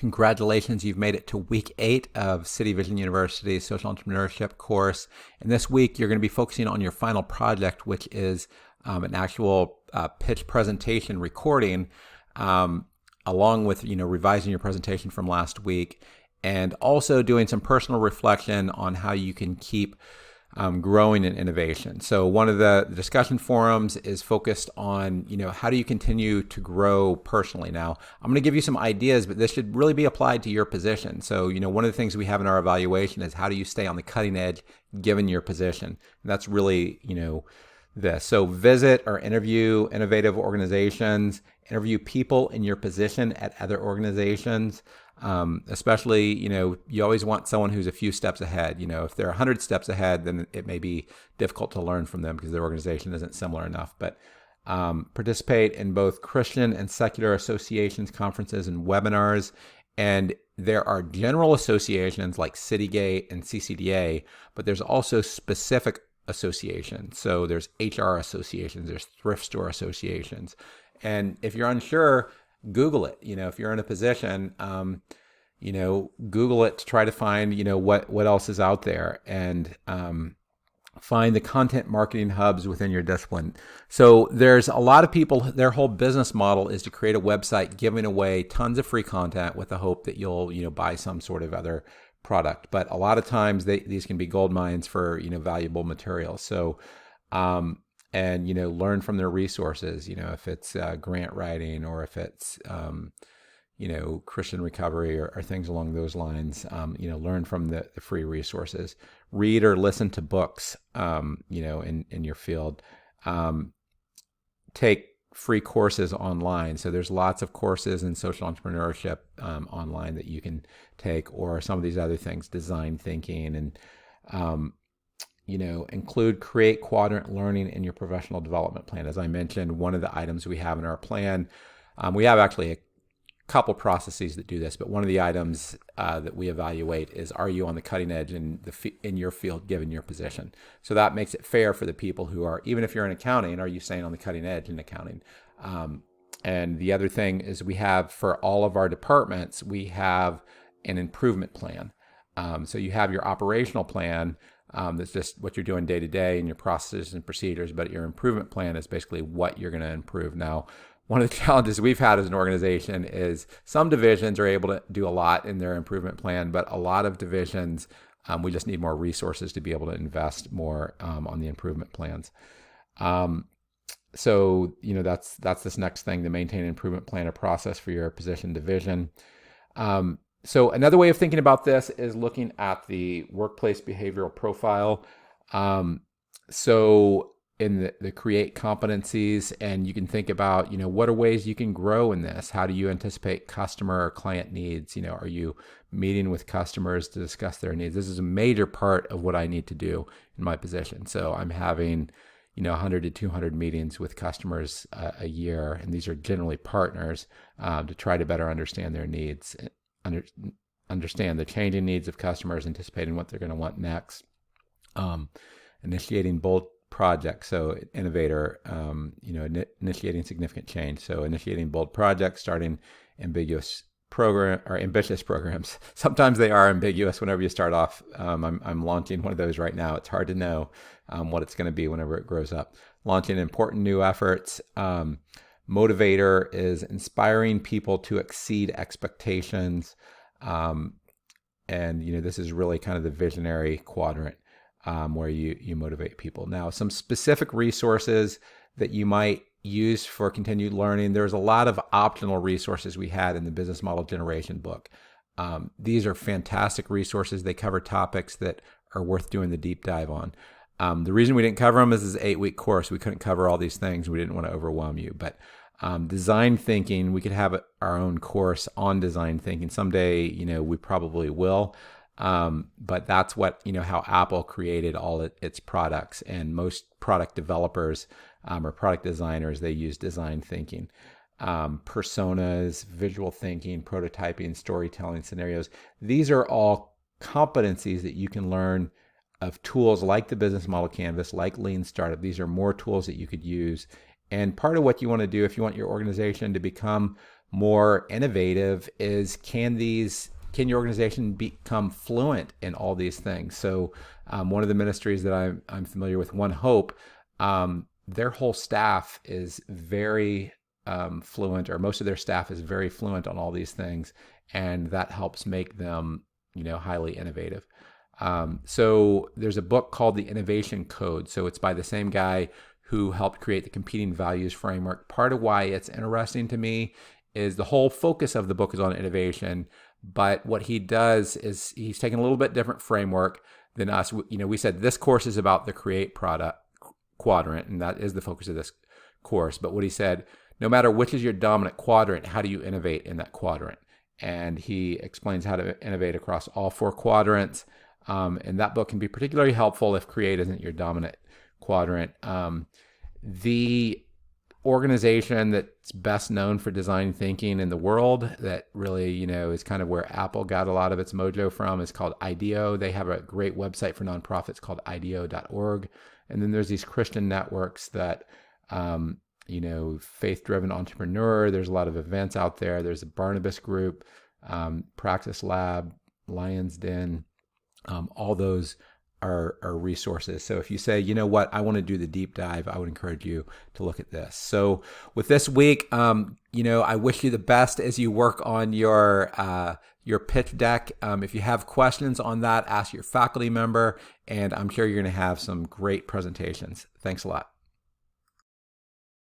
Congratulations, you've made it to week 8 of City Vision University's social entrepreneurship course. And this week, you're going to be focusing on your final project, which is an actual pitch presentation recording, along with revising your presentation from last week, and also doing some personal reflection on how you can keep growing in innovation. So one of the discussion forums is focused on, how do you continue to grow personally? Now, I'm going to give you some ideas, but this should really be applied to your position. So, one of the things we have in our evaluation is how do you stay on the cutting edge given your position? And that's really, this. So visit or interview innovative organizations, interview people in your position at other organizations. Especially, you always want someone who's a few steps ahead. If they're 100 steps ahead, then it may be difficult to learn from them because their organization isn't similar enough. But participate in both Christian and secular associations, conferences, and webinars. And there are general associations like Citygate and CCDA, but there's also specific associations. So there's HR associations, there's thrift store associations. And if you're unsure, Google it. If you're in a position, Google it to try to find, what else is out there, and find the content marketing hubs within your discipline. So there's a lot of people, their whole business model is to create a website giving away tons of free content with the hope that you'll, buy some sort of other product. But a lot of times these can be gold mines for, valuable materials. So, and learn from their resources, if it's grant writing or if it's Christian recovery or things along those lines. Learn from the free resources. Read or listen to books in your field. Take free courses online. So there's lots of courses in social entrepreneurship online that you can take, or some of these other things, design thinking, and include create quadrant learning in your professional development plan. As I mentioned, one of the items we have in our plan, we have actually a couple processes that do this, but one of the items that we evaluate is, are you on the cutting edge in your field given your position? So that makes it fair for the people who are, even if you're in accounting, are you staying on the cutting edge in accounting? And the other thing is, we have, for all of our departments, we have an improvement plan. So you have your operational plan, that's just what you're doing day to day and your processes and procedures, but your improvement plan is basically what you're going to improve. Now, one of the challenges we've had as an organization is some divisions are able to do a lot in their improvement plan, but a lot of divisions, we just need more resources to be able to invest more on the improvement plans. So, that's this next thing, to maintain an improvement plan, a process for your position division. So another way of thinking about this is looking at the workplace behavioral profile. So in the create competencies, and you can think about, what are ways you can grow in this? How do you anticipate customer or client needs? Are you meeting with customers to discuss their needs? This is a major part of what I need to do in my position. So I'm having 100 to 200 meetings with customers a year, and these are generally partners, to try to better understand their needs. Understand the changing needs of customers, anticipating what they're going to want next, initiating bold projects. So innovator, initiating significant change. So initiating bold projects, starting ambitious programs. Sometimes they are ambiguous whenever you start off. I'm launching one of those right now. It's hard to know what it's going to be whenever it grows up. Launching important new efforts. Motivator is inspiring people to exceed expectations. And, this is really kind of the visionary quadrant, where you motivate people. Now, some specific resources that you might use for continued learning. There's a lot of optional resources we had in the business model generation book. These are fantastic resources. They cover topics that are worth doing the deep dive on. The reason we didn't cover them is this 8-week course. We couldn't cover all these things. We didn't want to overwhelm you, but design thinking, we could have our own course on design thinking. Someday, we probably will. But that's what, how Apple created all its products, and most product developers or product designers, they use design thinking. Personas, visual thinking, prototyping, storytelling, scenarios. These are all competencies that you can learn of tools like the business model canvas, like Lean Startup. These are more tools that you could use. And part of what you want to do, if you want your organization to become more innovative is can your organization become fluent in all these things? So one of the ministries that I'm familiar with, One Hope, their whole staff is very fluent, or most of their staff is very fluent on all these things, and that helps make them, highly innovative. So there's a book called The Innovation Code. So it's by the same guy who helped create the Competing Values Framework. Part of why it's interesting to me is the whole focus of the book is on innovation, but what he does is he's taken a little bit different framework than us. We said this course is about the create product quadrant, and that is the focus of this course. But what he said, no matter which is your dominant quadrant, how do you innovate in that quadrant? And he explains how to innovate across all 4 quadrants. And that book can be particularly helpful if create isn't your dominant quadrant. The organization that's best known for design thinking in the world, that really, is kind of where Apple got a lot of its mojo from, is called IDEO. They have a great website for nonprofits called IDEO.org. And then there's these Christian networks that, Faith-Driven Entrepreneur. There's a lot of events out there. There's a Barnabas Group, Praxis Lab, Lion's Den. All those are resources. So if you say, you know what, I want to do the deep dive, I would encourage you to look at this. So with this week, I wish you the best as you work on your pitch deck. If you have questions on that, ask your faculty member, and I'm sure you're going to have some great presentations. Thanks a lot.